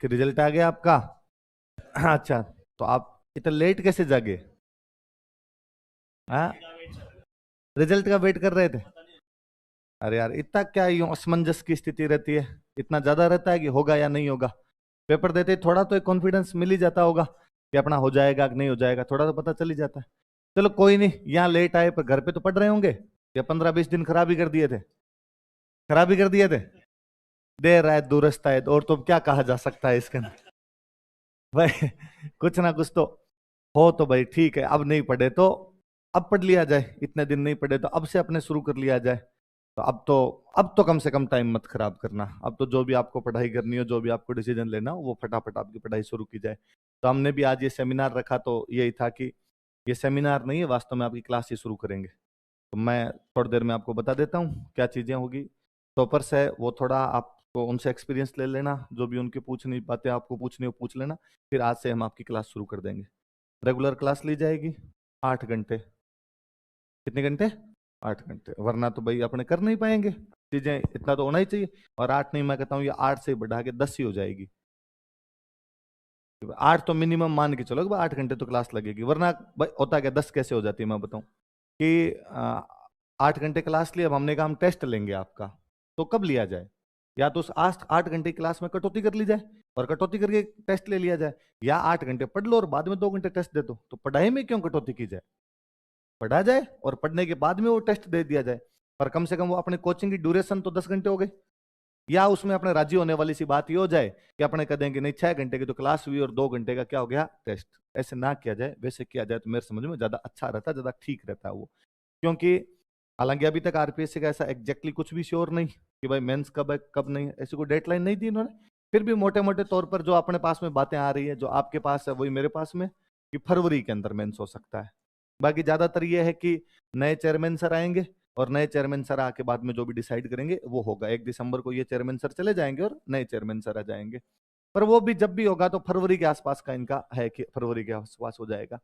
कि रिजल्ट आ गया आपका? अच्छा, तो आप इतना लेट कैसे जागे? हाँ, रिजल्ट का वेट कर रहे थे? अरे यार, इतना क्या यूं असमंजस की स्थिति रहती है? इतना ज्यादा रहता है कि होगा या नहीं होगा? पेपर देते ही थोड़ा तो एक कॉन्फिडेंस मिल ही जाता होगा कि अपना हो जाएगा कि नहीं हो जाएगा, थोड़ा तो पता चल ही जाता है। चलो कोई नहीं, यहाँ लेट आए पर घर पे तो पढ़ रहे होंगे, या 15-20 दिन खराब ही कर दिए थे? खराब ही कर दिए थे। देर रात दुरुस्त आए, और तो क्या कहा जा सकता है इसके अंदर? भाई कुछ ना कुछ तो हो। तो भाई ठीक है, अब नहीं पढ़े तो अब पढ़ लिया जाए, इतने दिन नहीं पढ़े तो अब से अपने शुरू कर लिया जाए। तो अब तो कम से कम टाइम मत खराब करना। अब तो जो भी आपको पढ़ाई करनी हो, जो भी आपको डिसीजन लेना हो, वो फटाफट आपकी पढ़ाई शुरू की जाए। तो हमने भी आज ये सेमिनार रखा तो यही था कि ये सेमिनार नहीं है, वास्तव में आपकी क्लास ही शुरू करेंगे। तो मैं थोड़ी देर में आपको बता देता हूँ क्या चीज़ें होगी। टॉपर्स है वो, थोड़ा आपको उनसे एक्सपीरियंस ले लेना, जो भी उनकी पूछनी बातें आपको पूछनी हो पूछ लेना। फिर आज से हम आपकी क्लास शुरू कर देंगे। रेगुलर क्लास ली जाएगी 8 घंटे। कितने घंटे? 8 घंटे, वरना तो भाई अपने कर नहीं पाएंगे चीजें, इतना तो होना ही चाहिए। और 8 नहीं, मैं कहता हूँ ये 8 से बढ़ा के 10 ही हो जाएगी। 8 तो मिनिमम मान के चलो कि भाई 8 घंटे तो क्लास लगेगी, वरना भाई होता क्या 10 कैसे हो जाती है मैं बताऊं कि 8 घंटे क्लास ली, अब हमने कहा हम टेस्ट लेंगे आपका। तो कब लिया जाए? या तो उस 8 घंटे क्लास में कटौती कर ली जाए और कटौती करके टेस्ट ले लिया जाए, या 8 घंटे पढ़ लो और बाद में 2 घंटे टेस्ट दे दो। तो पढ़ाई में क्यों कटौती की जाए? पढ़ा जाए और पढ़ने के बाद में वो टेस्ट दे दिया जाए। पर कम से कम वो अपने कोचिंग की ड्यूरेशन तो 10 घंटे हो गई। या उसमें अपने राजी होने वाली सी बात ये हो जाए कि अपने कह दें कि नहीं 6 घंटे की तो क्लास हुई और 2 घंटे का क्या हो गया, टेस्ट। ऐसे ना किया जाए, वैसे किया जाए तो मेरे समझ में ज्यादा अच्छा रहता है, ज्यादा ठीक रहता है वो। क्योंकि हालांकि अभी तक आरपीएससी का ऐसा एग्जैक्टली कुछ भी श्योर नहीं कि भाई मेंस कब है कब नहीं है, ऐसी कोई डेडलाइन नहीं दी इन्होंने। फिर भी मोटे मोटे तौर पर जो अपने पास में बातें आ रही है, जो आपके पास है वही मेरे पास में, कि फरवरी के अंदर मेंस हो सकता है। बाकी ज्यादातर ये है कि नए चेयरमैन सर आएंगे और नए चेयरमैन सर आके बाद में जो भी डिसाइड करेंगे वो होगा। 1 दिसंबर को ये चेयरमैन सर चले जाएंगे और नए चेयरमैन सर आ जाएंगे। पर वो भी जब भी होगा तो फरवरी के आसपास का इनका है कि फरवरी के आसपास हो जाएगा।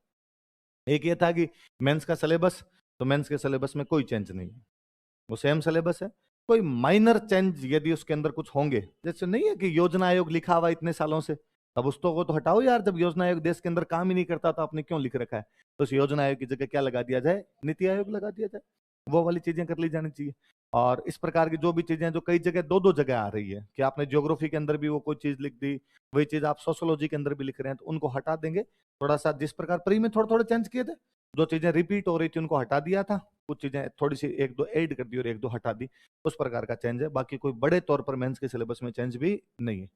एक ये था कि मेंस का सिलेबस, तो मेंस के सिलेबस में कोई चेंज नहीं है, वो सेम सिलेबस है। कोई माइनर चेंज यदि उसके अंदर कुछ होंगे, जैसे नहीं है कि योजना आयोग लिखा हुआ इतने सालों से, तब उसको को तो हटाओ यार। जब योजना आयोग देश के अंदर काम ही नहीं करता तो आपने क्यों लिख रखा है? तो उस योजना आयोग की जगह क्या लगा दिया जाए? नीति आयोग लगा दिया जाए। वो वाली चीजें कर ली जानी चाहिए। और इस प्रकार की जो भी चीजें जो कई जगह दो दो जगह आ रही है कि आपने ज्योग्राफी के अंदर भी वो कोई चीज लिख दी, वही चीज आप सोशोलॉजी के अंदर भी लिख रहे हैं, तो उनको हटा देंगे। थोड़ा सा जिस प्रकार प्री में थोड़े थोड़े चेंज किए थे, जो चीजें रिपीट हो रही थी उनको हटा दिया था, कुछ चीजें थोड़ी सी एक दो ऐड कर दी और एक दो हटा दी, उस प्रकार का चेंज है। बाकी कोई बड़े तौर पर मेंस के सिलेबस में चेंज भी नहीं है।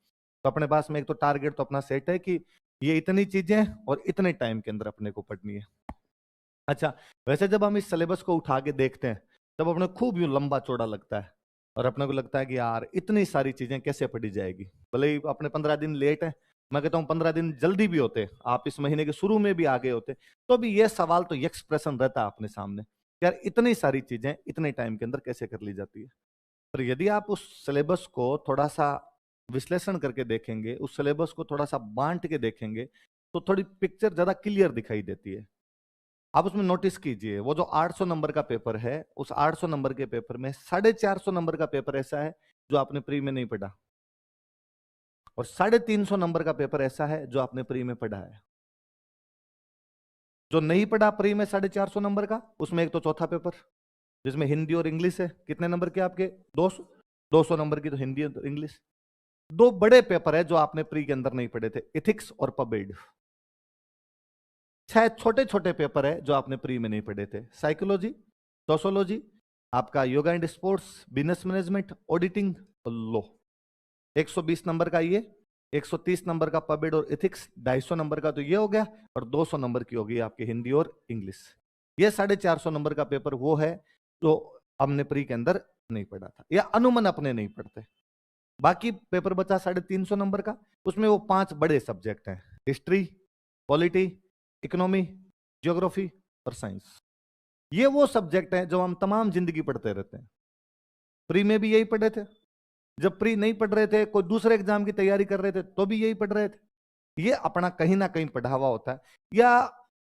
तो अपने पास में एक तो टारगेट तो अपना सेट है कि ये इतनी चीजें और इतने टाइम के अंदर अपने को पढ़नी है। अच्छा, वैसे जब हम इस सिलेबस को उठा के देखते हैं तब अपने खूब यूं लंबा चौड़ा लगता है, और अपने को लगता है कि यार इतनी सारी चीजें कैसे पढ़ी जाएगी। भले ही अपने 15 दिन लेट है, मैं कहता हूँ 15 दिन जल्दी भी होते, आप इस महीने के शुरू में भी आगे होते, तो भी ये सवाल तो ये एक्सप्रेशन रहता है अपने सामने कि यार इतनी सारी चीजें इतने टाइम के अंदर कैसे कर ली जाती है। पर यदि आप उस सिलेबस को थोड़ा सा विश्लेषण करके देखेंगे, उस सिलेबस को थोड़ा सा बांट के देखेंगे, तो थोड़ी पिक्चर ज्यादा क्लियर दिखाई देती है। आप उसमें नोटिस कीजिए, वो जो 800 नंबर का पेपर है, उस 800 नंबर के पेपर में 450 नंबर का पेपर ऐसा है जो आपने प्री में नहीं पढ़ा, और 350 नंबर का पेपर ऐसा है जो आपने प्री में पढ़ा है। जो नहीं पढ़ा प्री में 450 नंबर का, उसमें एक तो चौथा पेपर जिसमें हिंदी और इंग्लिश है, कितने नंबर के आपके? 200। 200 नंबर की तो हिंदी और इंग्लिश। दो बड़े पेपर है जो आपने प्री के अंदर नहीं पढ़े थे, इथिक्स और पबेड। 6 छोटे छोटे पेपर है जो आपने प्री में नहीं पढ़े थे, साइकोलॉजी, सोशोलॉजी, आपका yoga and sports, business management, auditing और लॉ। 120 नंबर का ये, 130 नंबर का पबेड और इथिक्स, 250 नंबर का तो ये हो गया, और 200 नंबर की होगी आपकी हिंदी और इंग्लिश। ये 450 नंबर का पेपर वो है जो हमने प्री के अंदर नहीं पढ़ा था, या अनुमन अपने नहीं पढ़ते। बाकी पेपर बचा 350 नंबर का, उसमें वो 5 बड़े सब्जेक्ट हैं, हिस्ट्री, पॉलिटी, इकोनॉमी, ज्योग्राफी और साइंस। ये वो सब्जेक्ट हैं जो हम तमाम जिंदगी पढ़ते रहते हैं। प्री में भी यही पढ़े थे, जब प्री नहीं पढ़ रहे थे, कोई दूसरे एग्जाम की तैयारी कर रहे थे तो भी यही पढ़ रहे थे। ये अपना कहीं ना कहीं पढ़ा हुआ होता है। या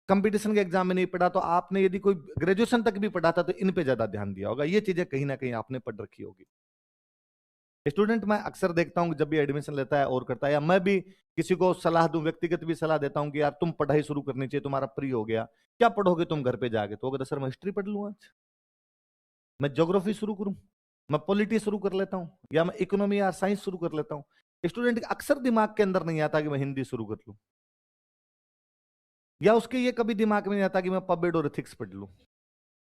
कंपटीशन के एग्जाम में नहीं पढ़ा तो आपने यदि कोई ग्रेजुएशन तक भी पढ़ा था तो इन पे ज्यादा ध्यान दिया होगा, ये चीजें कहीं ना कहीं आपने पढ़ रखी होगी। स्टूडेंट मैं अक्सर देखता हूँ जब भी एडमिशन लेता है और करता है, या मैं भी किसी को सलाह दूं, व्यक्तिगत भी सलाह देता हूँ कि यार तुम पढ़ाई शुरू करनी चाहिए, तुम्हारा प्री हो गया, क्या पढ़ोगे तुम घर पे जाके? तो कहते सर मैं हिस्ट्री पढ़ लूँ, आज मैं ज्योग्राफी शुरू करूं, मैं पॉलिटी शुरू कर लेता हूं, या मैं इकोनॉमी या साइंस शुरू कर लेता हूं। स्टूडेंट के अक्सर दिमाग के अंदर नहीं आता कि मैं हिंदी शुरू कर लूं, या उसके ये कभी दिमाग में नहीं आता कि मैं पबेड और एथिक्स पढ़ लूं।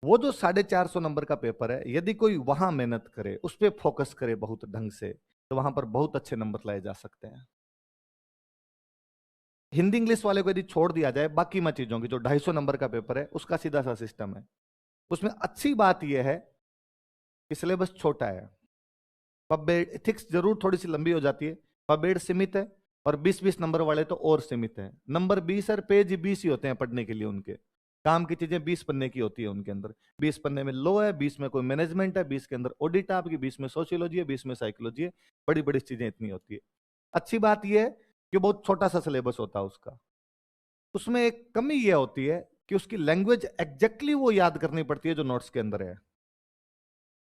वो जो 450 नंबर का पेपर है, यदि कोई वहां मेहनत करे, उस पर फोकस करे बहुत ढंग से, तो वहां पर बहुत अच्छे नंबर लाए जा सकते हैं। हिंदी इंग्लिश वाले को यदि छोड़ दिया जाए बाकी मैं चीजों की, जो 250 नंबर का पेपर है उसका सीधा सा सिस्टम है, उसमें अच्छी बात यह है कि सिलेबस छोटा है। पबेड एथिक्स जरूर थोड़ी सी लंबी हो जाती है, पबेड सीमित है, और 20-20 नंबर वाले तो और सीमित है। नंबर 20 और पेज 20 ही होते हैं पढ़ने के लिए, उनके काम की चीजें 20 पन्ने की होती है उनके अंदर। 20 पन्ने में लॉ है, 20 में कोई मैनेजमेंट है, 20 के अंदर ऑडिट है आपकी, 20 में सोशियोलॉजी है, 20 में साइकोलॉजी है। बड़ी बड़ी चीजें इतनी होती है। अच्छी बात यह है कि बहुत छोटा सा सिलेबस होता है उसका। उसमें एक कमी यह होती है कि उसकी लैंग्वेज एग्जैक्टली वो याद करनी पड़ती है जो नोट्स के अंदर है।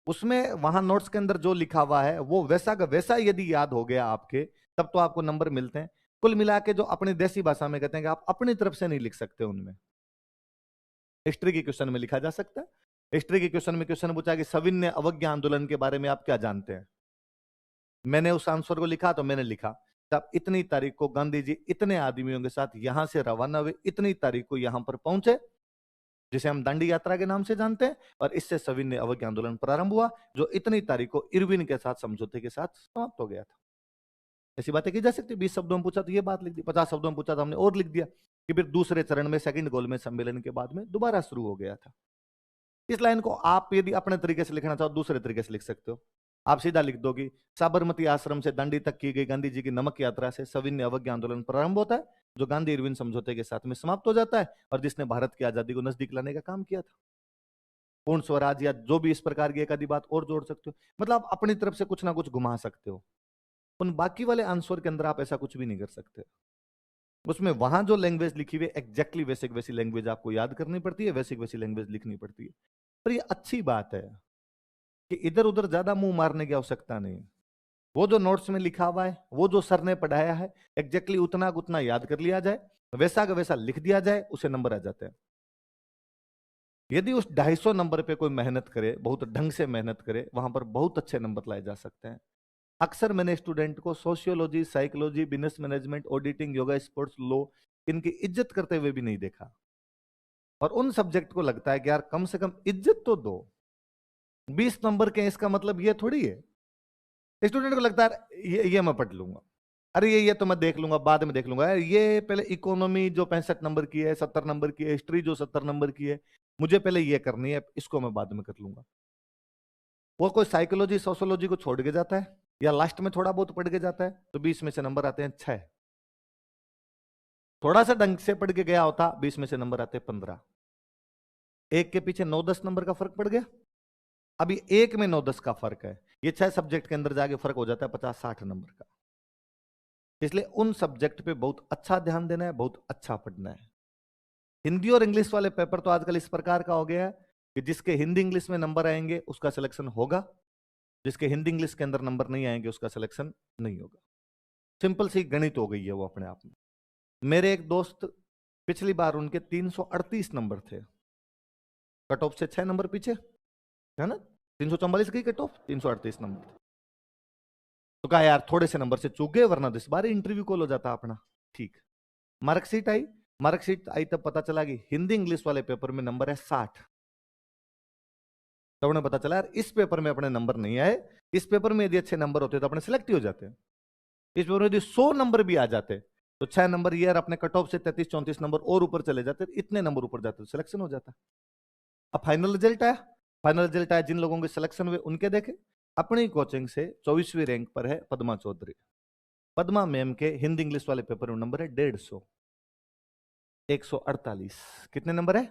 उसमें वहां नोट्स के अंदर जो लिखा हुआ है वो वैसा का वैसा यदि याद हो गया आपके, तब तो आपको नंबर मिलते हैं। कुल मिला के जो अपनी देसी भाषा में कहते हैं कि आप अपनी तरफ से नहीं लिख सकते उनमें। हिस्ट्री के क्वेश्चन में लिखा जा सकता है। हिस्ट्री के क्वेश्चन में क्वेश्चन पूछा कि सविनय अवज्ञा आंदोलन के बारे में आप क्या जानते हैं? मैंने उस आंसर को लिखा, तो मैंने लिखा तब इतनी तारीख को गांधी जी इतने आदमियों के साथ यहां से रवाना हुए, इतनी तारीख को यहां पर पहुंचे, जिसे हम दांडी यात्रा के नाम से जानते हैं, और इससे सविनय अवज्ञा आंदोलन प्रारंभ हुआ, जो इतनी तारीख को इरविन के साथ समझौते के साथ समाप्त हो गया था। ऐसी बातें की जा सकती है। 20 शब्दों में पूछा तो ये बात लिख दी, 50 शब्दों में पूछा तो हमने और लिख दिया, कि फिर दूसरे चरण में सेकंड गोलमेज सम्मेलन के बाद में दोबारा शुरू हो गया था। इस लाइन को आप यदि अपने तरीके से लिखना चाहो दूसरे तरीके से लिख सकते हो। आप सीधा लिख दो कि साबरमती आश्रम से दांडी तक की गई गांधी जी की नमक यात्रा से सविनय अवज्ञा आंदोलन प्रारंभ होता है, जो गांधी इरविन समझौते के साथ में समाप्त हो जाता है, और जिसने भारत की आजादी को नजदीक लाने का काम किया था। पूर्ण स्वराज या जो भी इस प्रकार की एक आदि बात और जोड़ सकते हो, मतलब आप अपनी तरफ से कुछ ना कुछ घुमा सकते हो। उन बाकी वाले आंसर के अंदर आप ऐसा कुछ भी नहीं कर सकते। उसमें वहां जो लैंग्वेज लिखी हुई है एग्जैक्टली वैसे वैसी लैंग्वेज आपको याद करनी पड़ती है, वैसी वैसी लैंग्वेज लिखनी पड़ती है। पर ये अच्छी बात है कि इधर उधर ज्यादा मुंह मारने की आवश्यकता नहीं। वो जो नोट्स में लिखा हुआ है, वो जो सर ने पढ़ाया है, एग्जैक्टली उतना उतना याद कर लिया जाए, वैसा का वैसा लिख दिया जाए, उसे नंबर आ जाते हैं। यदि उस 250 नंबर पे कोई मेहनत करे, बहुत ढंग से मेहनत करे, वहां पर बहुत अच्छे नंबर लाए जा सकते हैं। अक्सर मैंने स्टूडेंट को sociology, psychology, business management, auditing, yoga, sports, law, इनकी इज्जत करते हुए भी नहीं देखा। और उन सब्जेक्ट को लगता है कि यार कम से कम इज्जत तो दो, 20 नंबर के इसका मतलब ये थोड़ी है। स्टूडेंट को लगता है ये मैं पढ़ लूंगा, अरे ये तो मैं देख लूंगा, बाद में देख लूंगा, यार ये पहले इकोनॉमी जो 65 नंबर की है, 70 नंबर की है, हिस्ट्री जो 70 नंबर की है, मुझे पहले ये करनी है, इसको मैं बाद में कर लूंगा। वो कोई साइकोलॉजी, सोशोलॉजी को छोड़ के जाता है, या लास्ट में थोड़ा बहुत पढ़ के जाता है, तो 20 में से नंबर आते हैं 6। थोड़ा सा ढंग से पढ़ के गया होता, 20 में से नंबर आते हैं 15। एक के पीछे 9-10 नंबर का फर्क पड़ गया। अभी एक में 9-10 का फर्क है, ये 6 सब्जेक्ट के अंदर जाके फर्क हो जाता है 50-60 नंबर का। इसलिए उन सब्जेक्ट पे बहुत अच्छा ध्यान देना है, बहुत अच्छा पढ़ना है। हिंदी और इंग्लिश वाले पेपर तो आजकल इस प्रकार का हो गया है कि जिसके हिंदी इंग्लिश में नंबर आएंगे उसका सिलेक्शन होगा, जिसके हिंदी इंग्लिश के अंदर नंबर नहीं आएंगे उसका सिलेक्शन नहीं होगा। सिंपल सी गणित हो गई है वो अपने आप में। मेरे एक दोस्त, पिछली बार उनके 338 नंबर थे, कट ऑफ से 6 नंबर पीछे, है ना, 344 गई कट ऑफ, 338 नंबर। तो कहा यार थोड़े से नंबर से चूक गए, वरना इस बार इंटरव्यू कॉल हो जाता अपना। ठीक, मार्कशीट आई, मार्कशीट आई तब पता चला कि हिंदी इंग्लिश वाले पेपर में नंबर है 60। तो उन्हें पता चला यार इस पेपर में अपने नंबर नहीं आए, इस पेपर में यदि अच्छे नंबर होते तो अपने सिलेक्ट ही हो जाते हैं। इस पेपर में यदि 100 नंबर भी आ जाते तो 6 नंबर ये अपने कट ऑफ से 33-34 नंबर और ऊपर चले जाते, इतने नंबर ऊपर जाते तो सिलेक्शन हो जाता। अब फाइनल रिजल्ट आया, फाइनल रिजल्ट आया, जिन लोगों के सिलेक्शन हुए उनके देखे, अपनी कोचिंग से 24वीं रैंक पर है पद्मा चौधरी। पद्मा मैम के हिंदी इंग्लिश वाले पेपर में नंबर है 150, 148। कितने नंबर है?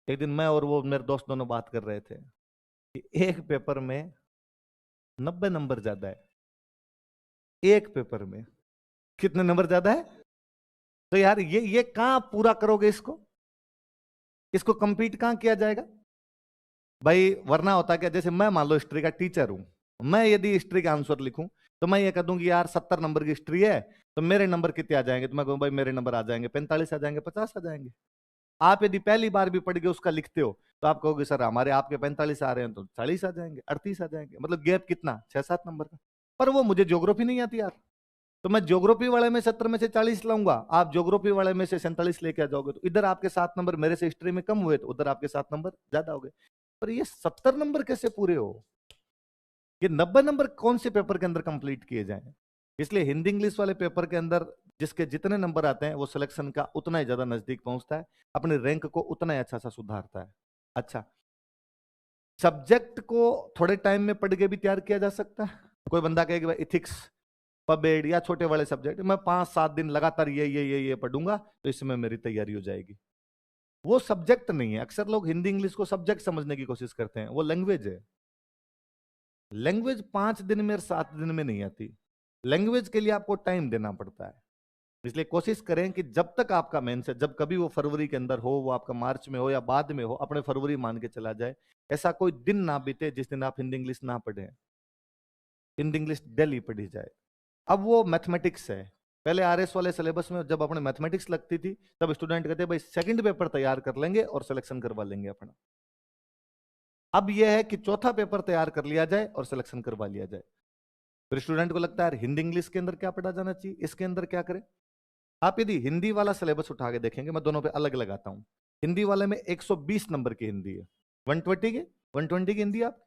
एक दिन मैं और वो मेरे दोस्त दोनों बात कर रहे थे कि एक पेपर में 90 नंबर ज्यादा है, एक पेपर में कितने नंबर ज्यादा है? तो यार ये कहां पूरा करोगे इसको? इसको कंपीट कहां किया जाएगा भाई? वरना होता क्या, जैसे मैं मान लो हिस्ट्री का टीचर हूं, मैं यदि हिस्ट्री का आंसर लिखूं तो मैं ये कह दूं कि यार 70 नंबर की हिस्ट्री है, तो मेरे नंबर कितने आ जाएंगे? तो मैं कहूं भाई मेरे नंबर आ जाएंगे 45 आ जाएंगे, 50 आ जाएंगे। आप यदि पहली बार भी पढ़ के उसका लिखते हो तो आप कहोगे सर हमारे आपके 45 आ रहे हैं, तो 40 आ जाएंगे, 38 आ जाएंगे, मतलब गैप कितना, 6-7 नंबर का। पर वो मुझे ज्योग्राफी नहीं आती यार, तो मैं ज्योग्राफी वाले में 70 में से 40 लाऊंगा, आप ज्योग्राफी वाले में से 47 लेके आ जाओगे, तो इधर आपके 7 नंबर मेरे से हिस्ट्री में कम हुए, तो उधर आपके 7 नंबर ज्यादा हो गए। पर ये 70 नंबर कैसे पूरे हो? ये 90 नंबर कौन से पेपर के अंदर कंप्लीट किए जाएं? इसलिए हिंदी इंग्लिश वाले पेपर के अंदर जिसके जितने नंबर आते हैं वो सिलेक्शन का उतना ही ज्यादा नजदीक पहुंचता है, अपने रैंक को उतना ही अच्छा सा सुधारता है। अच्छा, सब्जेक्ट को थोड़े टाइम में पढ़ के भी तैयार किया जा सकता है। कोई बंदा कहेगा भाई इथिक्स, पबेड या छोटे वाले सब्जेक्ट मैं 5-7 दिन लगातार ये पढ़ूंगा तो इसमें मेरी तैयारी हो जाएगी। वो सब्जेक्ट नहीं है। अक्सर लोग हिंदी इंग्लिश को सब्जेक्ट समझने की कोशिश करते हैं, वो लैंग्वेज है। लैंग्वेज 5 दिन में और 7 दिन में नहीं आती। लैंग्वेज के लिए आपको टाइम देना पड़ता है। इसलिए कोशिश करें कि जब तक आपका मेंस है, जब कभी वो फरवरी के अंदर हो, वो आपका मार्च में हो या बाद में हो, अपने फरवरी मान के चला जाए। ऐसा कोई दिन ना बीते जिस दिन आप हिंदी इंग्लिश ना पढ़े। हिंदी इंग्लिश डेली पढ़ी जाए। अब वो मैथमेटिक्स है। पहले आरएस वाले सिलेबस में जब अपने मैथमेटिक्स लगती थी तब स्टूडेंट कहते भाई सेकंड पेपर तैयार कर लेंगे और सिलेक्शन करवा लेंगे अपना। अब यह है कि चौथा पेपर तैयार कर लिया जाए और सिलेक्शन करवा लिया जाए। फिर स्टूडेंट को लगता है हिंदी इंग्लिश के अंदर क्या पढ़ा जाना चाहिए, इसके अंदर क्या करें। आप यदि हिंदी वाला सिलेबस उठा के देखेंगे, मैं दोनों पे अलग लगाता हूं। हिंदी वाले में 120 नंबर की हिंदी है। 120 की हिंदी आप,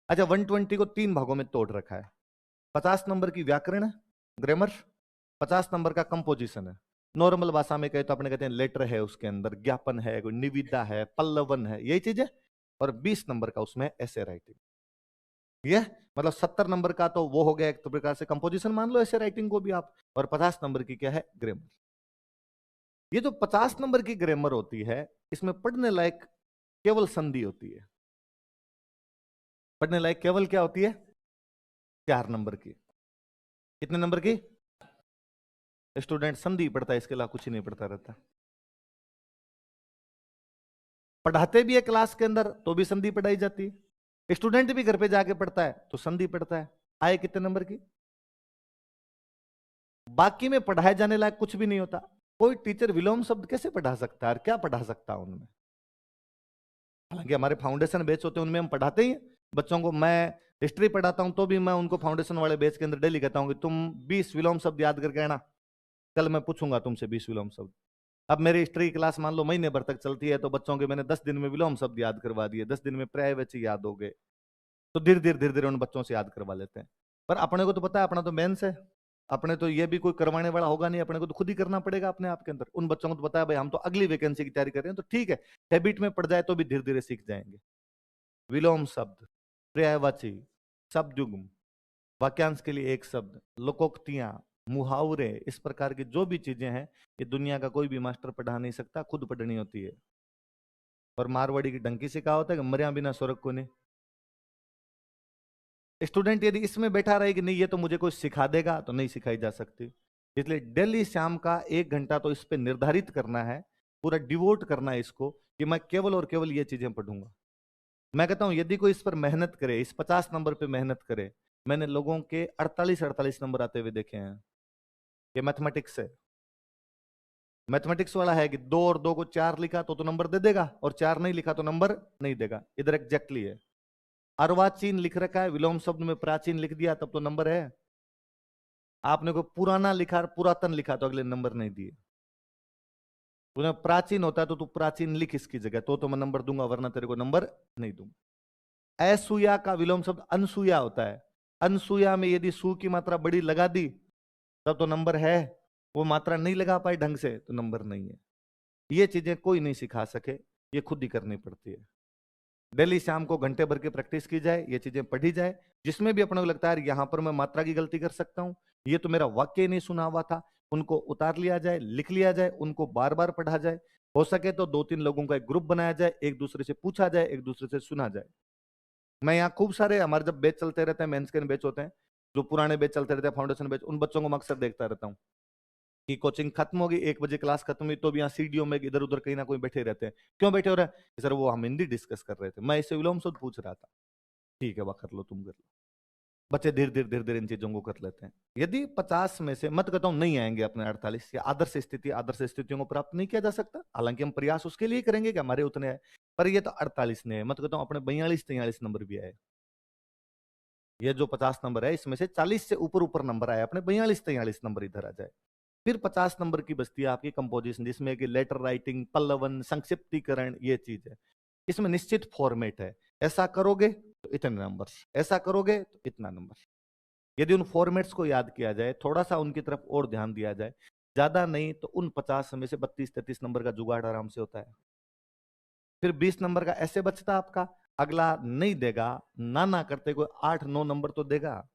अच्छा 120 को 3 भागों में तोड़ रखा है। 50 नंबर की व्याकरण है, ग्रामर, 50 नंबर का कंपोजिशन है। नॉर्मल भाषा में कहे तो अपने कहते हैं लेटर है, उसके अंदर ज्ञापन है, कोई निविदा है, पल्लवन है, यही चीज है। और 20 नंबर का उसमें ऐसे राइटिंग। ये मतलब 70 नंबर का तो वो हो गया एक तो प्रकार से कंपोजिशन मान लो ऐसे राइटिंग को भी आप, और 50 नंबर की क्या है, ग्रामर। ये जो 50 नंबर की ग्रामर होती है, इसमें पढ़ने लायक केवल संधि होती है। पढ़ने लायक केवल क्या होती है, 4 नंबर की। कितने नंबर की? स्टूडेंट संधि पढ़ता है, इसके अलावा कुछ ही नहीं पढ़ता रहता। पढ़ाते भी है क्लास के अंदर तो भी संधि पढ़ाई जाती है। स्टूडेंट भी घर पे जाके पढ़ता है तो संधि पढ़ता है। आए कितने नंबर की? बाकी में पढ़ाए जाने लायक कुछ भी नहीं होता। कोई टीचर विलोम शब्द कैसे पढ़ा सकता है और क्या पढ़ा सकता है उनमें? हालांकि हमारे फाउंडेशन बैच होते हैं उनमें हम पढ़ाते ही हैं बच्चों को। मैं हिस्ट्री पढ़ाता हूं तो भी मैं उनको फाउंडेशन वाले बैच के अंदर डेली कहता हूं कि तुम 20 विलोम शब्द याद करके आना, कल मैं पूछूंगा तुमसे 20 विलोम शब्द। अब मेरी हिस्ट्री क्लास मान लो महीने भर तक चलती है, तो बच्चों के मैंने 10 दिन में विलोम शब्द याद करवा दिए, 10 दिन में पर्यायवाची याद हो गए, तो धीरे धीरे उन बच्चों से याद करवा लेते हैं। पर अपने को तो पता है अपना तो मेंस है, अपने तो ये भी कोई करवाने वाला होगा नहीं, अपने को तो खुद ही करना पड़ेगा अपने आप के अंदर। उन बच्चों को तो पता है भाई हम तो अगली वैकेंसी की तैयारी कर रहे हैं, तो ठीक है, हैबिट में पड़ जाए तो भी धीरे धीरे सीख जाएंगे। विलोम शब्द, पर्यायवाची, शब्दयुग्म, वाक्यांश के लिए एक शब्द, लोकोक्तियां, मुहावरे, इस प्रकार की जो भी चीजें हैं, ये दुनिया का कोई भी मास्टर पढ़ा नहीं सकता, खुद पढ़नी होती है। और मारवाड़ी की डंकी से कहा होता है कि मरिया बिना स्वर्ग को नहीं। स्टूडेंट यदि इसमें बैठा रहे कि नहीं ये तो मुझे कोई सिखा देगा, तो नहीं सिखाई जा सकती। इसलिए डेली शाम का 1 घंटा तो इस पे निर्धारित करना है, पूरा डिवोट करना है इसको, कि मैं केवल और केवल ये चीजें पढ़ूंगा। मैं कहता हूं यदि कोई इस पर मेहनत करे, इस 50 नंबर पे मेहनत करे, मैंने लोगों के 48-48 नंबर आते हुए देखे हैं। ये मैथमेटिक्स है। मैथमेटिक्स वाला है कि 2 और 2 को 4 लिखा तो नंबर दे देगा, और 4 नहीं लिखा तो नंबर नहीं देगा। इधर एग्जैक्टली है। अर्वाचीन लिख रखा है, विलोम शब्द में प्राचीन लिख दिया तब तो नंबर है। आपने को पुराना लिखा, पुरातन लिखा तो अगले नंबर नहीं दिए। तूने प्राचीन होता है तो तू प्राचीन लिख इसकी जगह, तो मैं नंबर दूंगा, वरना तेरे को नंबर नहीं दूंगा। असूया का विलोम शब्द अनसुया होता है। अनसुया में यदि सु की मात्रा बड़ी लगा दी तब तो नंबर है, वो मात्रा नहीं लगा पाई ढंग से तो नंबर नहीं है। ये चीजें कोई नहीं सिखा सके, ये खुद ही करनी पड़ती है। डेली शाम को घंटे भर की प्रैक्टिस की जाए, ये चीजें पढ़ी जाए। जिसमें भी अपने को लगता है यहाँ पर मैं मात्रा की गलती कर सकता हूँ, ये तो मेरा वाक्य नहीं सुना हुआ था, उनको उतार लिया जाए, लिख लिया जाए, उनको बार बार पढ़ा जाए। हो सके तो 2-3 लोगों का एक ग्रुप बनाया जाए, एक दूसरे से पूछा जाए, एक दूसरे से सुना जाए। मैं यहाँ खूब सारे हमारे जब बैच चलते रहते हैं, मेंस के बैच होते हैं, जो पुराने बैच चलते रहते हैं, फाउंडेशन बैच, उन बच्चों को मैं अक्सर देखता रहता हूँ कि कोचिंग खत्म होगी, 1 बजे क्लास खत्म हुई तो भी यहाँ सीडीओ में इधर उधर कहीं ना कोई बैठे रहते हैं। क्यों बैठे हो रहे हैं? सर वो हम हिंदी डिस्कस कर रहे थे, मैं इससे विलोम शब्द पूछ रहा था। ठीक है, वह कर लो, तुम कर लो। बच्चे धीरे धीरे इन चीजों को कर लेते हैं। यदि 50 में से, मत कहता हूं नहीं आएंगे अपने 48, या आदर्श स्थितियों को प्राप्त नहीं किया जा सकता, हालांकि हम प्रयास उसके लिए करेंगे कि हमारे उतने आए, पर ये तो 48 ने, मत कहता हूं अपने 42-43 नंबर भी आए। ये जो 50 नंबर है इसमें से 40 से ऊपर ऊपर नंबर आए अपने, 42-43 नंबर इधर आ जाए। फिर 50 नंबर की बचती है आपकी कंपोजिशन, जिसमें कि लेटर राइटिंग, पल्लवन, संक्षिप्तीकरण, ये चीज है। इसमें निश्चित फॉर्मेट है, ऐसा करोगे तो इतने नंबर, ऐसा करोगे तो इतना नंबर। यदि उन फॉर्मेट्स को याद किया जाए, थोड़ा सा उनकी तरफ और ध्यान दिया जाए, ज्यादा नहीं तो उन 50 में से 32-33 नंबर का जुगाड़ आराम से होता है। फिर 20 नंबर का ऐसे बचता आपका, अगला नहीं देगा, ना करते कोई 8-9 नंबर तो देगा,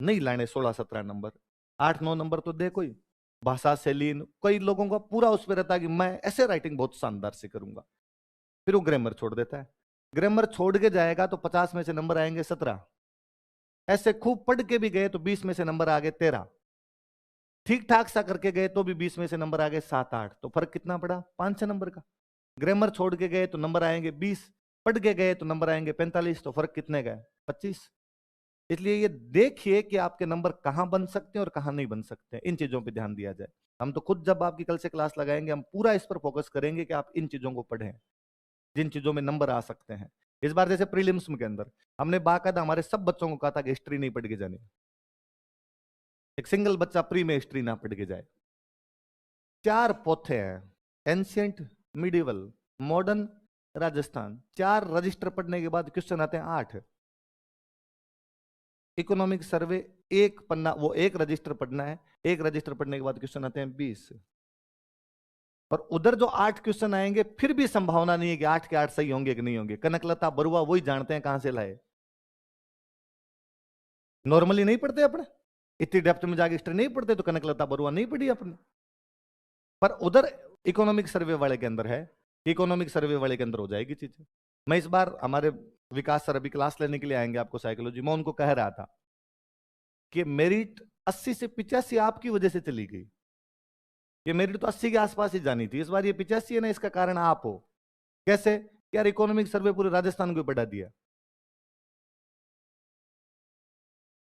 नहीं लाने 16-17 नंबर, 8-9 नंबर तो दे कोई। भाषा शैली, कई लोगों का पूरा उस पर रहता है कि मैं ऐसे राइटिंग बहुत शानदार से करूंगा, फिर वो ग्रामर छोड़ देता है। ग्रामर छोड़ के जाएगा तो 50 में से नंबर आएंगे 17। ऐसे खूब पढ़ के भी गए तो 20 में से नंबर आ गए 13। ठीक ठाक सा करके गए तो भी 20 में से नंबर आ गए 7-8। तो फर्क कितना पड़ा? 5-6 नंबर का। ग्रामर छोड़ के गए तो नंबर आएंगे 20, पढ़ के गए तो नंबर आएंगे 45, तो फर्क कितने गए? 25। इसलिए ये देखिए कि आपके नंबर कहां बन सकते हैं और कहां नहीं बन सकते हैं, इन चीजों पे ध्यान दिया जाए। हम तो खुद जब आपकी कल से क्लास लगाएंगे, हम पूरा इस पर फोकस करेंगे कि आप इन चीजों को पढ़ें, जिन चीजों में नंबर आ सकते हैं। इस बार जैसे प्रीलिम्स के अंदर हमने बाकायदा हमारे सब बच्चों को कहा था कि हिस्ट्री नहीं पढ़ के जानी, एक सिंगल बच्चा प्री में हिस्ट्री ना पढ़ के जाए। 4 पोथे हैं, ancient, medieval, modern, Rajasthan. 4 register पढ़ने के बाद क्वेश्चन आते हैं 8। इकोनॉमिक सर्वे एक पन्ना, वो एक रजिस्टर पढ़ना है, एक रजिस्टर पढ़ने के बाद क्वेश्चन आते हैं 20। और उधर जो 8 क्वेश्चन आएंगे फिर भी संभावना नहीं है कि 8 के 8 सही होंगे कि नहीं होंगे। कनकलता बरुआ वही जानते हैं कहां से लाए, नॉर्मली नहीं पढ़ते अपने, इतनी डेप्थ में जाके हिस्ट्री नहीं पढ़ते, तो कनकलता बरुआ नहीं पढ़ी अपने। पर उधर इकोनॉमिक सर्वे वाले के अंदर है, इकोनॉमिक सर्वे वाले के अंदर हो जाएगी चीजें। मैं इस बार, हमारे विकास सर अभी क्लास लेने के लिए आएंगे आपको साइकोलॉजी, मैं उनको कह रहा था कि मेरिट 80 से 85 आपकी वजह से चली गई। ये मेरिट तो 80 के आसपास ही जानी थी, इस बार ये 85 है ना, इसका कारण आप हो। कैसे? यार इकोनॉमिक सर्वे पूरे राजस्थान को बढ़ा दिया,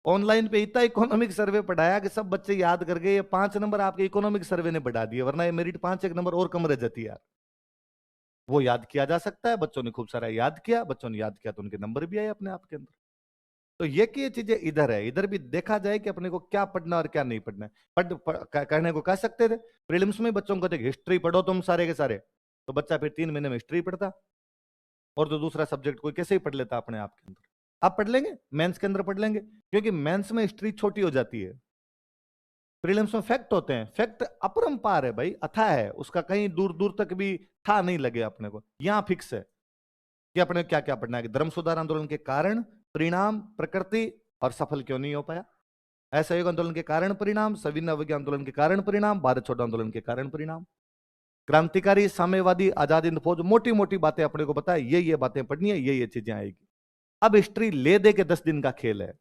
ऑनलाइन पे इतना इकोनॉमिक सर्वे पढ़ाया कि सब बच्चे याद कर गए। ये 5 नंबर आपके इकोनॉमिक सर्वे ने बढ़ा दिए, वरना ये मेरिट 5-1 नंबर और कम रह जाती यार। वो याद किया जा सकता है, बच्चों ने खूब सारा याद किया, बच्चों ने याद किया तो उनके नंबर भी आए अपने आप के अंदर। तो ये कि ये चीजें इधर है, इधर भी देखा जाए कि अपने को क्या पढ़ना और क्या नहीं पढ़ना है। कहने को कह सकते थे प्रीलिम्स में बच्चों को कहते हिस्ट्री पढ़ो तुम सारे के सारे, तो बच्चा फिर 3 महीने में हिस्ट्री पढ़ता, और तो दूसरा सब्जेक्ट कोई कैसे ही पढ़ लेता अपने आप के अंदर। आप पढ़ लेंगे, मेंस के अंदर पढ़ लेंगे, क्योंकि मेंस में हिस्ट्री छोटी हो जाती है, प्रीलिम्स में फैक्ट होते हैं। फैक्ट अपरंपार है भाई, अथाह है, उसका कहीं दूर दूर तक भी था नहीं लगे अपने को। यहां फिक्स है कि अपने क्या क्या पढ़ना है, धर्म सुधार आंदोलन के कारण, परिणाम, प्रकृति और सफल क्यों नहीं हो पाया, असहयोग आंदोलन के कारण परिणाम, सविनय अवज्ञा आंदोलन के कारण परिणाम, भारत छोड़ो आंदोलन के कारण परिणाम, क्रांतिकारी, साम्यवादी, आजाद हिंद फौज, मोटी मोटी बातें अपने को पता है, ये बातें पढ़नी है, ये चीजें आएगी। अब हिस्ट्री ले दे के 10 दिन का खेल है,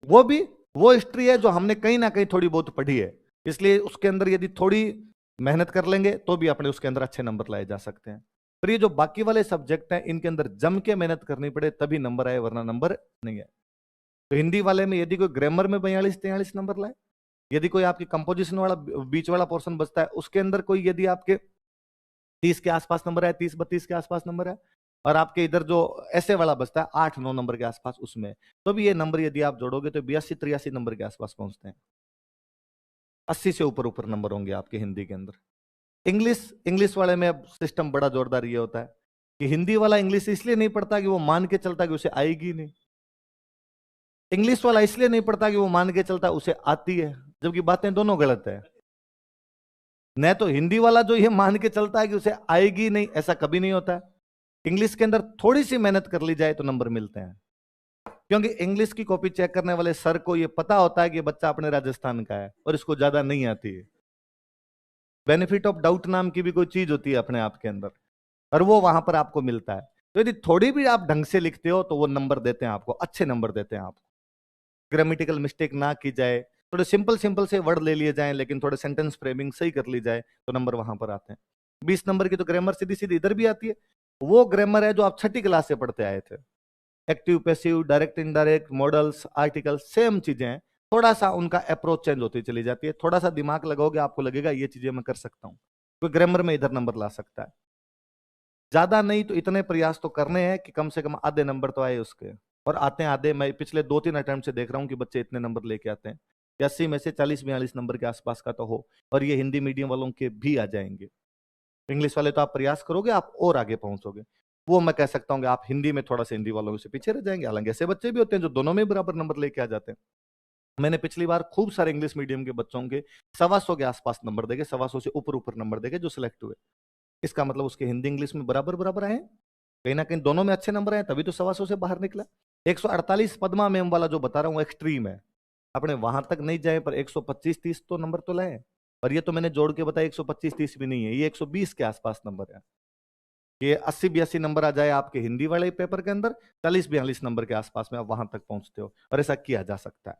वो भी वो हिस्ट्री है जो हमने कहीं ना कहीं थोड़ी बहुत पढ़ी है, इसलिए उसके अंदर यदि थोड़ी मेहनत कर लेंगे तो भी अपने उसके अंदर अच्छे नंबर लाए जा सकते हैं। पर ये जो बाकी वाले सब्जेक्ट हैं, इनके अंदर जम के मेहनत करनी पड़े तभी नंबर आए, वरना नंबर नहीं है। तो हिंदी वाले में यदि कोई ग्रामर में 42-43 नंबर लाए, यदि कोई आपकी कंपोजिशन वाला बीच वाला पोर्शन बचता है उसके अंदर कोई यदि आपके 30 के आसपास नंबर है, 30-32 के आसपास नंबर है, और आपके इधर जो ऐसे वाला बचता है 8-9 नंबर के आसपास, उसमें तो भी ये नंबर यदि आप जोड़ोगे तो 82-83 नंबर के आसपास पहुंचते हैं। 80 से ऊपर ऊपर नंबर होंगे आपके हिंदी के अंदर। इंग्लिश वाले में अब सिस्टम बड़ा जोरदार ये होता है कि हिंदी वाला इंग्लिश इसलिए नहीं पढ़ता कि वो मान के चलता कि उसे आएगी नहीं, इंग्लिश वाला इसलिए नहीं पढ़ता कि वो मान के चलता उसे आती है, जबकि बातें दोनों गलत है। न तो हिंदी वाला जो ये मान के चलता है कि उसे आएगी नहीं, ऐसा कभी नहीं होता है। इंग्लिश के अंदर थोड़ी सी मेहनत कर ली जाए तो नंबर मिलते हैं, क्योंकि इंग्लिश की कॉपी चेक करने वाले सर को ये पता होता है कि बच्चा अपने राजस्थान का है और इसको ज्यादा नहीं आती है। बेनिफिट ऑफ डाउट नाम की भी कोई चीज होती है अपने आप के अंदर, और वो वहां पर आपको मिलता है। तो यदि थोड़ी भी आप ढंग से लिखते हो तो वो नंबर देते हैं आपको, अच्छे नंबर देते हैं आपको। ग्रामेटिकल मिस्टेक ना की जाए, थोड़े सिंपल सिंपल से वर्ड ले लिए जाएं, लेकिन थोड़े सेंटेंस फ्रेमिंग सही कर ली जाए तो नंबर वहां पर आते हैं। 20 नंबर की तो ग्रामर सीधी सीधी इधर भी आती है, वो ग्रामर है जो आप 6ठी क्लास से पढ़ते आए थे। Active passive direct indirect models article same चीजें हैं, थोड़ा सा उनका अप्रोच चेंज होती चली जाती है। थोड़ा सा दिमाग लगाओगे आपको लगेगा ये चीजें मैं कर सकता हूँ। कोई ग्रामर में इधर नंबर ला सकता है, ज्यादा नहीं तो इतने प्रयास तो करने हैं कि कम से कम आधे नंबर तो आए उसके, और आते हैं आधे। मैं पिछले 2-3 अटेम्प्ट से देख रहा हूँ कि बच्चे इतने नंबर लेके आते हैं, 80 में से 40-42 नंबर के आसपास का तो हो, और ये हिंदी मीडियम वालों के भी आ जाएंगे। इंग्लिश वाले तो आप प्रयास करोगे आप और आगे पहुंचोगे, वो मैं कह सकता हूँ कि आप हिंदी में थोड़ा सा हिंदी वालों से पीछे रह जाएंगे। हालांकि ऐसे बच्चे भी होते हैं जो दोनों में बराबर नंबर लेके आ जाते हैं। मैंने पिछली बार खूब सारे इंग्लिश मीडियम के बच्चों के 125 के आसपास नंबर देखे, 125 से ऊपर ऊपर नंबर देखे जो सिलेक्ट हुए। इसका मतलब उसके हिंदी इंग्लिश में बराबर बराबर आए, कहीं ना कहीं दोनों में अच्छे नंबर आए, तभी तो 125 से बाहर निकला। 148 पद्मा मैम वाला जो बता रहा हूँ एक्सट्रीम है, अपने वहां तक नहीं जाए पर 125-30 तो नंबर तो लाए। और ये तो मैंने जोड़ के बताया 125-30 भी नहीं है, ये 120 के आसपास नंबर है। ये 80-82 नंबर आ जाए आपके हिंदी वाले पेपर के अंदर, 40-42 नंबर के आसपास में आप वहां तक पहुंचते हो, और ऐसा किया जा सकता है।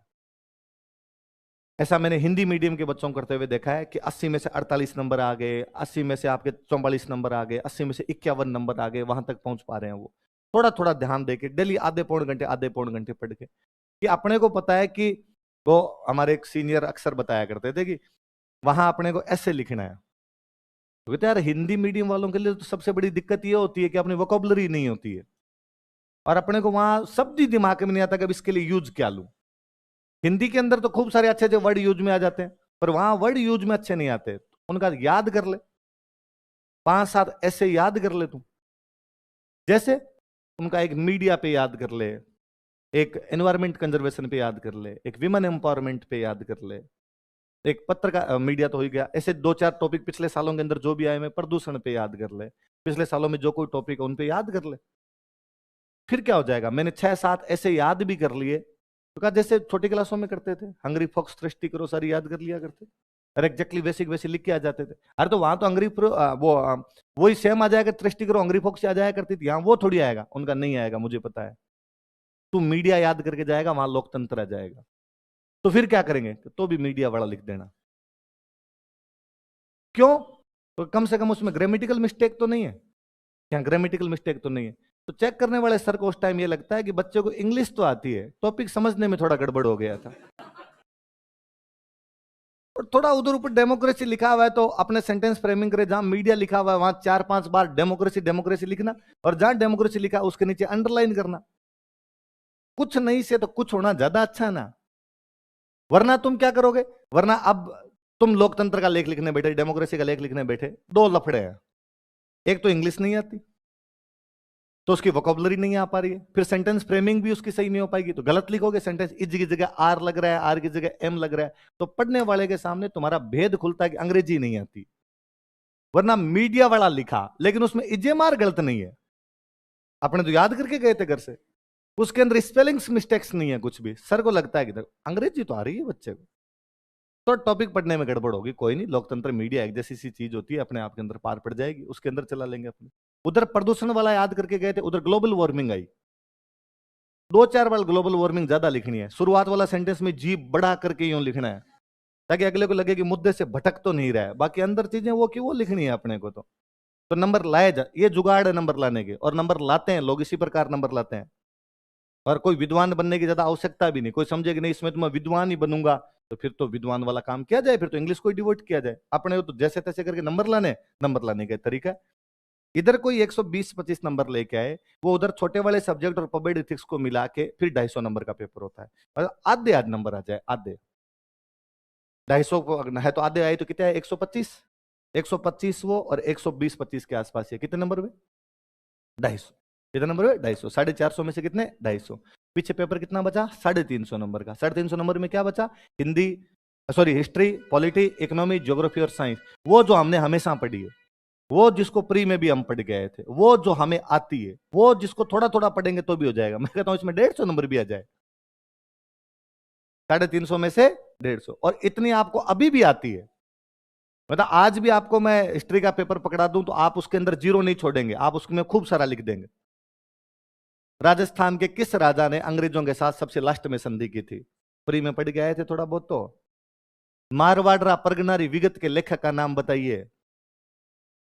ऐसा मैंने हिंदी मीडियम के बच्चों करते हुए देखा है कि 80 में से 48 नंबर आ गए, 80 में से आपके 44 नंबर आ गए, 80 में से 51 नंबर आ गए, वहां तक पहुंच पा रहे हैं वो। थोड़ा थोड़ा ध्यान देके डेली आधे पौन घंटे पढ़ के, कि अपने को पता है कि वो हमारे एक सीनियर अक्सर बताया करते थे कि वहां अपने को ऐसे लिखना है। तो कहते यार हिंदी मीडियम वालों के लिए तो सबसे बड़ी दिक्कत ये होती है कि अपनी वोकेबलरी नहीं होती है, और अपने को वहां शब्द ही दिमाग में नहीं आता कि अब इसके लिए यूज क्या लूं। हिंदी के अंदर तो खूब सारे अच्छे अच्छे वर्ड यूज में आ जाते हैं, पर वहां वर्ड यूज में अच्छे नहीं आते। उनका याद कर ले, 5-7 ऐसे याद कर ले तू, जैसे उनका एक मीडिया पे याद कर ले, एक एनवायरमेंट कंजर्वेशन पे याद कर ले, एक विमेन एम्पावरमेंट पे याद कर ले, एक पत्रकार मीडिया तो हो ही गया, ऐसे 2-4 टॉपिक पिछले सालों के अंदर जो भी आए हैं प्रदूषण पे याद कर ले, पिछले सालों में जो कोई टॉपिक है उन पे याद कर ले। फिर क्या हो जाएगा, मैंने 6-7 ऐसे याद भी कर लिए, तो कहा जैसे छोटी क्लासों में करते थे, हंगरी फॉक्स सृष्टि करो सारी याद कर लिया करते, और एग्जैक्टली वैसे लिख के आ जाते थे। अरे तो वहां तो वही सेम आ जाएगा, सृष्टि करो हंगरी फॉक्स आ जाया करती थी, यहाँ वो थोड़ी आएगा, उनका नहीं आएगा मुझे पता है। तू मीडिया याद करके जाएगा, वहां लोकतंत्र आ जाएगा। तो फिर क्या करेंगे, तो भी मीडिया वाला लिख देना। क्यों, तो कम से कम उसमें ग्रामेटिकल मिस्टेक तो नहीं है, क्या ग्रामेटिकल मिस्टेक तो नहीं है। तो चेक करने वाले सर को उस टाइम ये लगता है कि बच्चे को इंग्लिश तो आती है, टॉपिक समझने में थोड़ा गड़बड़ हो गया था, और थोड़ा उधर ऊपर डेमोक्रेसी लिखा हुआ है तो अपने सेंटेंस फ्रेमिंग करे, जहां मीडिया लिखा हुआ है वहां 4-5 बार डेमोक्रेसी डेमोक्रेसी लिखना, और जहां डेमोक्रेसी लिखा है उसके नीचे अंडरलाइन करना। कुछ नहीं से तो कुछ होना ज्यादा अच्छा है ना। वरना तुम क्या करोगे, वरना अब तुम लोकतंत्र का लेख लिखने बैठे, डेमोक्रेसी का लेख लिखने बैठे, दो लफड़े हैं। एक तो इंग्लिश नहीं आती, तो उसकी वोकेबलरी नहीं आ पा रही है, फिर सेंटेंस फ्रेमिंग भी उसकी सही नहीं हो पाएगी, तो गलत लिखोगे सेंटेंस, इज की जगह आर लग रहा है, आर की जगह एम लग रहा है, तो पढ़ने वाले के सामने तुम्हारा भेद खुलता है कि अंग्रेजी नहीं आती। वरना मीडिया वाला लिखा लेकिन उसमें इजेमार गलत नहीं है, अपने तो याद करके गए थे घर से, उसके अंदर स्पेलिंग्स मिस्टेक्स नहीं है कुछ भी, सर को लगता है कि अंग्रेजी तो आ रही है बच्चे को, तो टॉपिक पढ़ने में गड़बड़ होगी। कोई नहीं, लोकतंत्र मीडिया एक जैसी सी चीज होती है, अपने आप के अंदर पार पड़ जाएगी, उसके अंदर चला लेंगे अपने। उधर प्रदूषण वाला याद करके गए थे, उधर ग्लोबल वार्मिंग आई, 2-4 बार ग्लोबल वार्मिंग ज्यादा लिखनी है, शुरुआत वाला सेंटेंस में जी बड़ा करके यूं लिखना है, ताकि अगले को लगे कि मुद्दे से भटक तो नहीं रहा है, बाकी अंदर चीजें वो की वो लिखनी है अपने को। तो नंबर लाए जा, ये जुगाड़ है नंबर लाने के, और नंबर लाते हैं लोग इसी प्रकार नंबर लाते हैं। और कोई विद्वान बनने की ज्यादा आवश्यकता भी नहीं, कोई समझे कि नहीं इसमें तो मैं विद्वान ही बनूंगा, तो फिर तो विद्वान वाला काम किया जाए, फिर तो इंग्लिश को ही डिवोट किया जाए, अपने तो जैसे तैसे करके नंबर लाने का तरीका। इधर कोई 120-25 नंबर लेके आए, वो उधर छोटे वाले सब्जेक्ट और पब्लिक एथिक्स को मिला के फिर 250 नंबर का पेपर होता है, और आधे नंबर आ जाए, आधे 250 को है तो आधे आए तो कितने आए, 125 वो, और 120-25 के आसपास है, कितने नंबर हुए, 250। कितने नंबर हुए, 250, 450 में से कितने, 250, पीछे पेपर कितना बचा, 350 नंबर का। 350 नंबर में क्या बचा, Hindi, sorry history, polity, economy, geography और साइंस, वो जो हमने हमेशा पढ़ी है, वो जिसको प्री में भी हम पढ़ गए थे, वो जो हमें आती है, वो जिसको थोड़ा थोड़ा पढ़ेंगे तो भी हो जाएगा। मैं कहता हूं इसमें 150 नंबर भी आ जाए, 350 में से 150, और इतनी आपको अभी भी आती है। मतलब आज भी आपको मैं हिस्ट्री का पेपर पकड़ा दूं तो आप उसके अंदर जीरो नहीं छोड़ेंगे, आप उसमें खूब सारा लिख देंगे। राजस्थान के किस राजा ने अंग्रेजों के साथ सबसे लास्ट में संधि की थी, प्री में पढ़ के आए थे थोड़ा बहुत तो। मारवाड़रा परगनारी विगत के लेखक का नाम बताइए,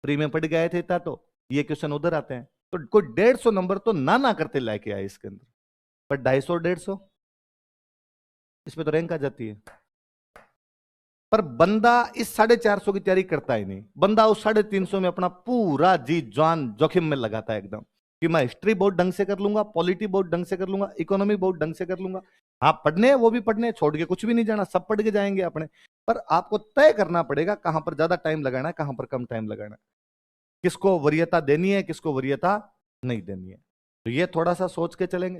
प्री में पढ़ गए थे, तो ये क्वेश्चन उधर आते हैं। तो कोई 150 नंबर तो ना करते लेके आए इसके अंदर। पर 250 150 इसमें तो रैंक आ जाती है। पर बंदा इस 450 की तैयारी करता ही नहीं, बंदा उस 350 में अपना पूरा जी जान जोखिम में लगाता है एकदम, कि मैं हिस्ट्री बहुत ढंग से कर लूंगा, पॉलिटी बहुत ढंग से कर लूंगा, इकोनॉमी बहुत ढंग से कर लूंगा। हाँ पढ़ने वो भी पढ़ने, छोड़ के कुछ भी नहीं जाना, सब पढ़ के जाएंगे अपने। पर आपको तय करना पड़ेगा कहां पर ज्यादा टाइम लगाना है, कहां पर कम टाइम लगाना है, किसको वरीयता देनी है, किसको वरीयता नहीं देनी है। तो ये थोड़ा सा सोच के चलेंगे।